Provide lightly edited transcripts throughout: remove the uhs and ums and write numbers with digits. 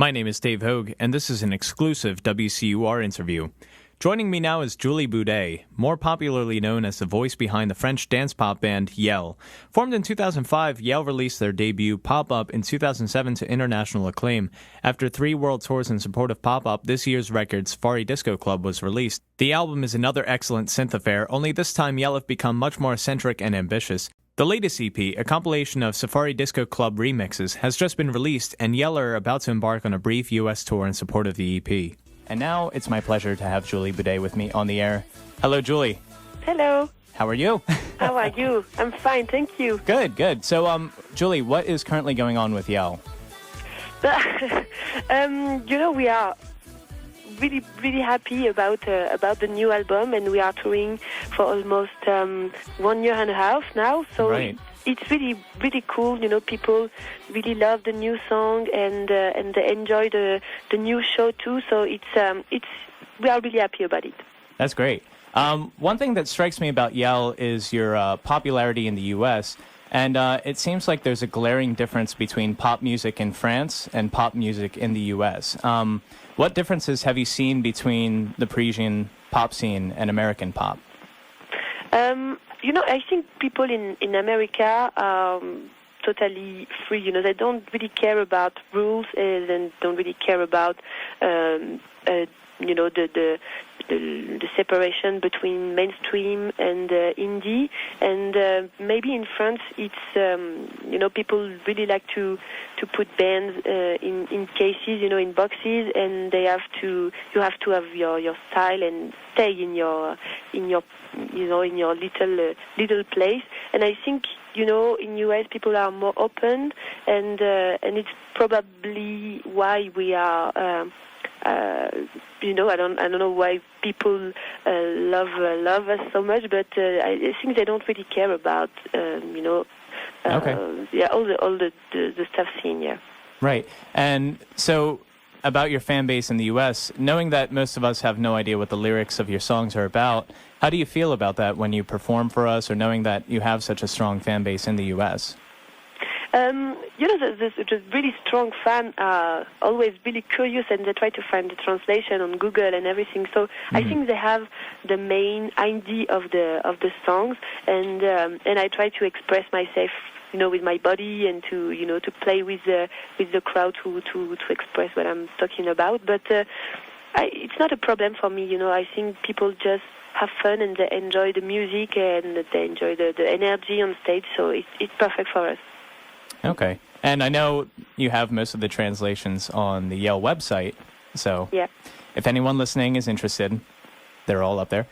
My name is Dave Hogg, and this is an exclusive WCUR interview. Joining me now is Julie Budet, more popularly known as the voice behind the French dance pop band Yelle. Formed in 2005, Yelle released their debut Pop-Up in 2007 to international acclaim. After 3 world tours in support of Pop-Up, this year's record, Safari Disco Club, was released. The album is another excellent synth affair, only this time Yelle have become much more eccentric and ambitious. The latest EP, a compilation of Safari Disco Club remixes, has just been released, and Yelle are about to embark on a brief U.S. tour in support of the EP. And now it's my pleasure to have Julie Budet with me on the air. Hello, Julie. Hello. How are you? How are you? I'm fine, thank you. Good. So, Julie, what is currently going on with Yelle? We are really happy about the new album, and we are touring for almost 1 year and a half now. So right. It's really cool. People really love the new song, and they enjoy the new show too. So we are really happy about it. That's great. One thing that strikes me about Yelle is your popularity in the U.S., and it seems like there's a glaring difference between pop music in France and pop music in the U.S. What differences have you seen between the Parisian pop scene and American pop? I think people in America are totally free. They don't really care about rules and don't really care about the separation between mainstream and indie. And maybe in France, it's people really like to put bands in cases, in boxes, and you have to have your style and stay in your little place. And I think in US people are more open, and it's probably why we are. I don't know why people love us so much, but I think they don't really care about all the stuff seen here. Right. And so about your fan base in the U.S., knowing that most of us have no idea what the lyrics of your songs are about, how do you feel about that when you perform for us, or knowing that you have such a strong fan base in the U.S.? The really strong fans are always really curious, and they try to find the translation on Google and everything. So I think they have the main idea of the songs, and I try to express myself, with my body, and to play with the crowd to express what I'm talking about. But it's not a problem for me. I think people just have fun, and they enjoy the music, and they enjoy the energy on stage. So it's perfect for us. Okay. And I know you have most of the translations on the Yelle website, so yeah. If anyone listening is interested, they're all up there.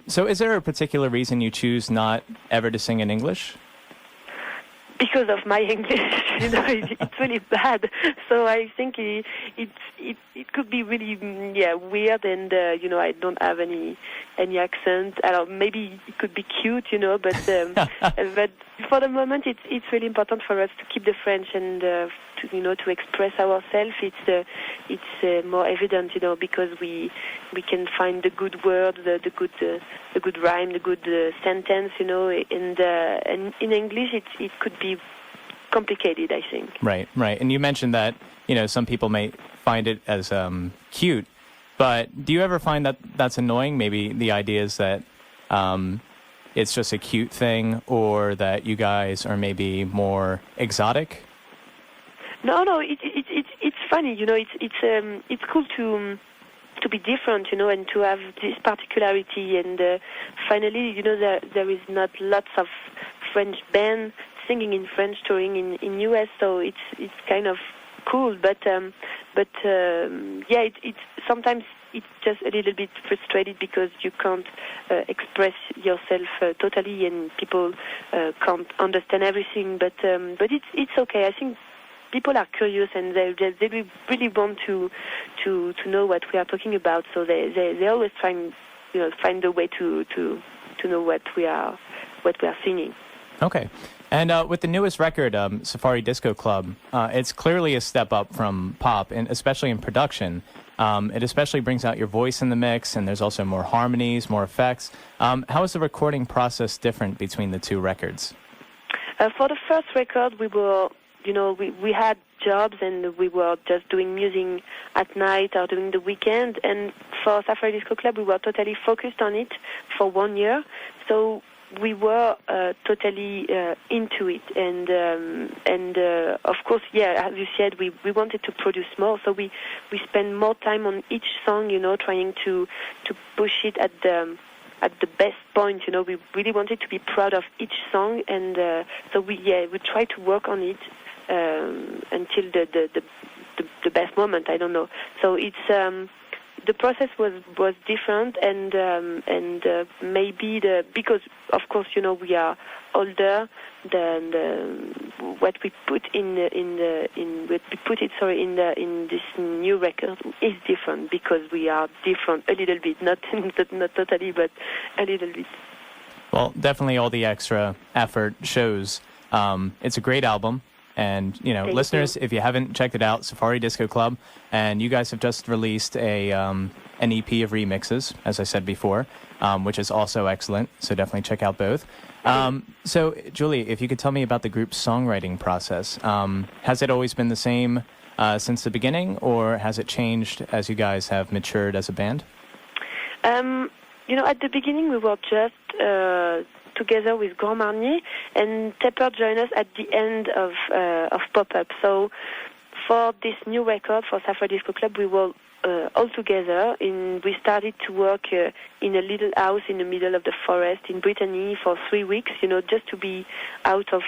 So is there a particular reason you choose not ever to sing in English? Because of my English, it's really bad. So I think it could be really weird, and I don't have any accent. Maybe it could be cute, but but for the moment it's really important for us to keep the French and to express ourselves. It's more evident, because we can find the good word, the good rhyme, the good sentence, and in English it could be complicated, I think. Right. And you mentioned that, some people may find it as cute, but do you ever find that that's annoying? Maybe the idea is that it's just a cute thing, or that you guys are maybe more exotic? No, it's funny, it's cool to be different, and to have this particularity, and finally, there is not lots of French bands singing in French, touring in US, so it's kind of cool, but it's sometimes it's just a little bit frustrated because you can't express yourself totally, and people can't understand everything, but it's okay. I think people are curious, and they really want to know what we are talking about. So they always find a way to know what we are singing. Okay. And with the newest record, Safari Disco Club, it's clearly a step up from pop, and especially in production. It especially brings out your voice in the mix, and there's also more harmonies, more effects. How is the recording process different between the two records? For the first record, we were we had jobs and we were just doing music at night or during the weekend. And for Safari Disco Club, we were totally focused on it for 1 year. So we were totally into it, and of course, as you said, we wanted to produce more, so we spend more time on each song, trying to push it at the best point. We really wanted to be proud of each song, and so we try to work on it until the best moment. I don't know. So it's. The process was different, and maybe because of course we are older than what we put in this new record is different, because we are different a little bit, not totally, but a little bit. Well, definitely all the extra effort shows. It's a great album. And, Thank listeners, you. if you haven't checked it out, Safari Disco Club, and you guys have just released an EP of remixes, as I said before, which is also excellent. So definitely check out both. So, Julie, if you could tell me about the group's songwriting process. Has it always been the same since the beginning, or has it changed as you guys have matured as a band? At the beginning we were just together with Grand Marnier, and Tepper joined us at the end of Pop-Up. So for this new record, for Safari Disco Club, we were all together. We started to work in a little house in the middle of the forest in Brittany for 3 weeks, just to be out of,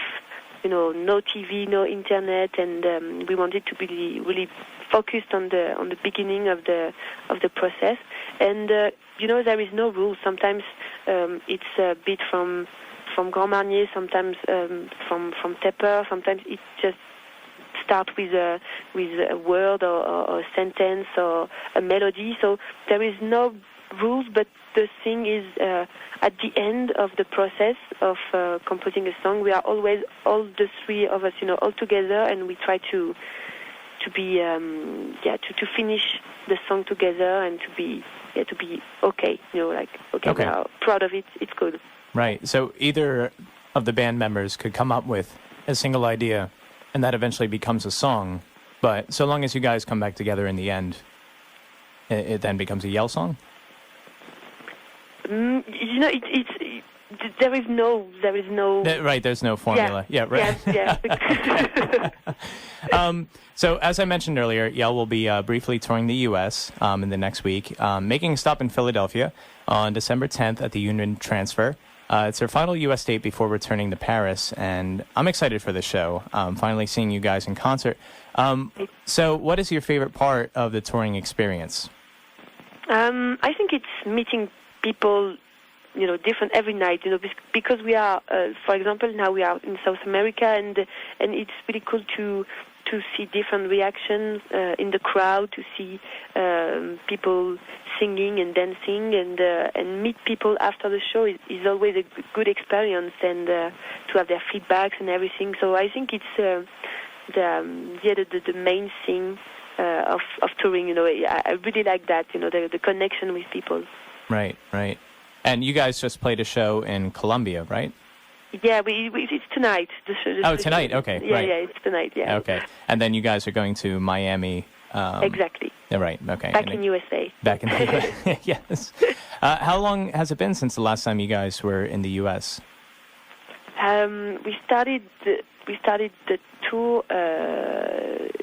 no TV, no internet, and we wanted to be really focused on the beginning of the process. And there is no rule. Sometimes it's a bit from Grand Marnier, sometimes from Tepper. Sometimes it just starts with a word or a sentence or a melody. So there is no rules, but the thing is, at the end of the process of composing a song, we are always all the three of us, all together, and we try to be to finish the song together and to be okay, okay, we are proud of it, it's good. Right. So either of the band members could come up with a single idea, and that eventually becomes a song. But so long as you guys come back together in the end, it then becomes a Yelle song. There is no. Right. There's no formula. Yeah. Right. Yeah. So as I mentioned earlier, Yelle will be briefly touring the U.S. In the next week, making a stop in Philadelphia on December 10th at the Union Transfer. It's their final U.S. date before returning to Paris, and I'm excited for this show. Finally seeing you guys in concert. So what is your favorite part of the touring experience? I think it's meeting people, different every night, because we are, for example, now we are in South America, and it's really cool to see different reactions in the crowd, to see people singing and dancing, and meet people after the show is always a good experience, and to have their feedbacks and everything. So I think it's the main thing of touring. I really like that. The connection with people. Right. And you guys just played a show in Colombia, right? Yeah, it's tonight. Tonight. Okay. Yeah, right. yeah, it's tonight. Yeah. Okay, and then you guys are going to Miami. Exactly. Yeah, right. Okay. Back in USA. Back in the US. Yes. How long has it been since the last time you guys were in the U.S.? We started the tour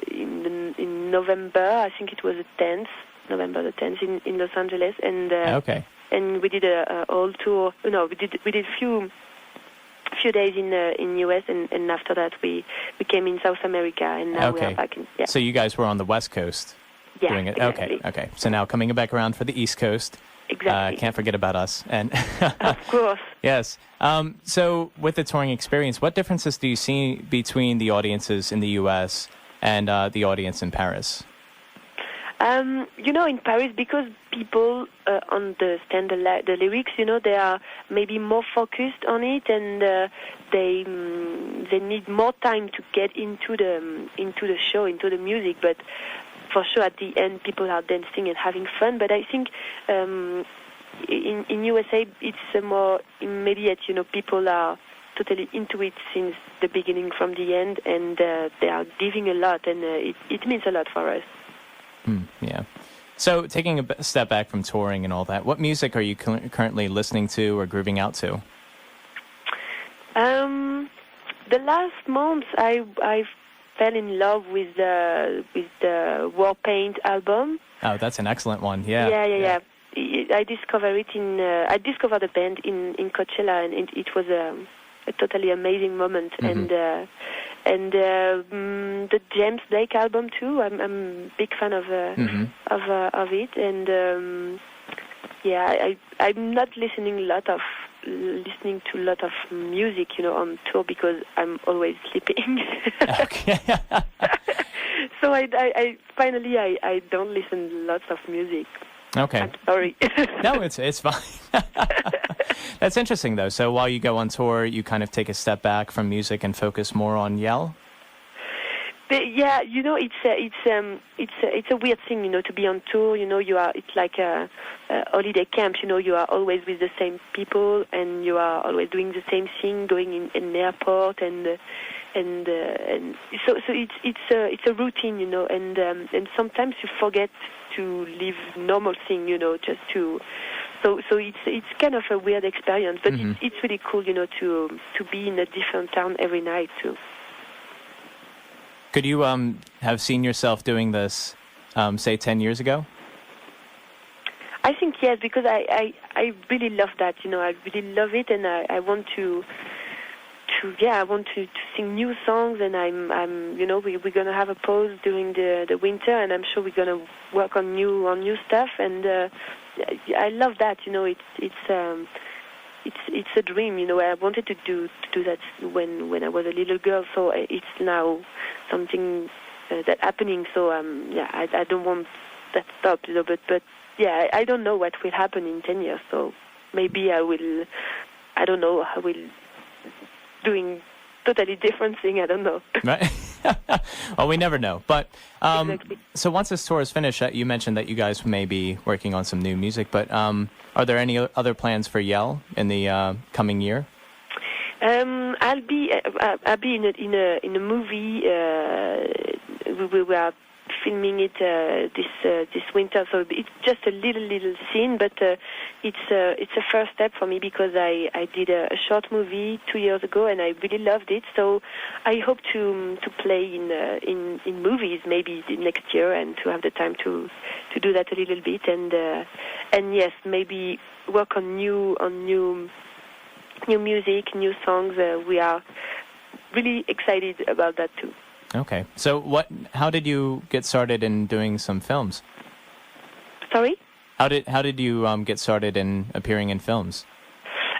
in November. I think it was November the 10th in Los Angeles, and okay. And we did a whole tour. No, we did few days in US, and after that we came in South America, and now we are back in. Yeah. So you guys were on the West Coast doing it. Exactly. Okay. So now coming back around for the East Coast. Exactly. Can't forget about us. And of course. Yes. So with the touring experience, what differences do you see between the audiences in the U.S. and the audience in Paris? In Paris, because people understand the lyrics, they are maybe more focused on it, and they need more time to get into the show, into the music. But for sure, at the end, people are dancing and having fun. But I think in USA, it's more immediate. People are totally into it since the beginning from the end, and they are giving a lot, and it means a lot for us. Yeah. So taking a step back from touring and all that, what music are you currently listening to or grooving out to? The last months, I fell in love with the War Paint album. Oh, that's an excellent one. Yeah. Yeah. I discovered the band in Coachella, and it was a totally amazing moment. Mm-hmm. And the James Blake album too. I'm a big fan of it. And I'm not listening to a lot of music, on tour, because I'm always sleeping. Okay. So I finally don't listen lots of music. Okay. I'm sorry. No, it's fine. That's interesting though. So while you go on tour, you kind of take a step back from music and focus more on Yelle? Yeah, it's a weird thing, to be on tour. It's like a holiday camp. You are always with the same people, and you are always doing the same thing, going in an airport, and so it's a routine, and sometimes you forget to live normal thing, just to. So it's kind of a weird experience, but it's really cool, to be in a different town every night too. Could you have seen yourself doing this, say, 10 years ago? I think yes, because I really love that. I really love it, and I want to sing new songs, and we're gonna have a pause during the winter, and I'm sure we're gonna work on new stuff, and I love that. It's a dream, I wanted to do that when I was a little girl. So it's now something that's happening. So I don't want that to stop, But yeah, I don't know what will happen in 10 years. So maybe I will. I don't know. I will doing totally different thing. I don't know. Right. Well, we never know. But exactly. So once this tour is finished, you mentioned that you guys may be working on some new music. But are there any other plans for Yelle in the coming year? I'll be in a movie. We are filming it this winter, so it's just a little scene, but it's a first step for me, because I did a short movie 2 years ago, and I really loved it. So I hope to play in movies maybe next year, and to have the time to do that a little bit, and yes, maybe work on new music, new songs. We are really excited about that too. Okay. So how did you get started in doing some films? Sorry? How did you get started in appearing in films?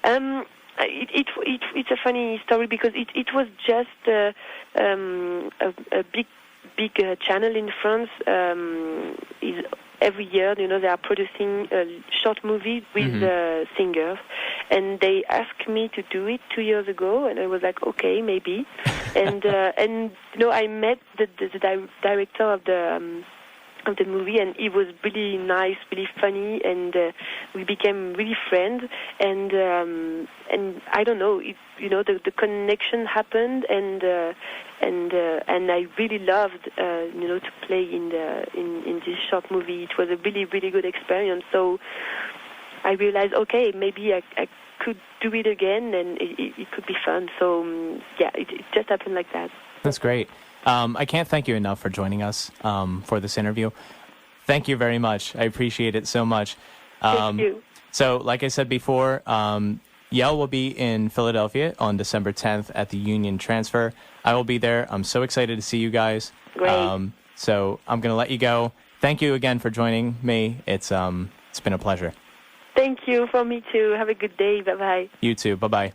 It's a funny story, because it was just a big channel in France. Is every year, they are producing a short movie with singers, and they asked me to do it 2 years ago, and I was like, okay, maybe, and I met the director of the movie, and he was really nice, really funny, and we became really friends, and I don't know, the connection happened, and I really loved to play in this short movie. It was a really, really good experience. So I realized, okay, maybe I could do it again, and it could be fun. So it just happened like that. That's great. I can't thank you enough for joining us for this interview. Thank you very much. I appreciate it so much. Thank you. So, like I said before, Yelle will be in Philadelphia on December 10th at the Union Transfer. I will be there. I'm so excited to see you guys. Great. So I'm going to let you go. Thank you again for joining me. It's been a pleasure. Thank you, for me too. Have a good day. Bye-bye. You too. Bye-bye.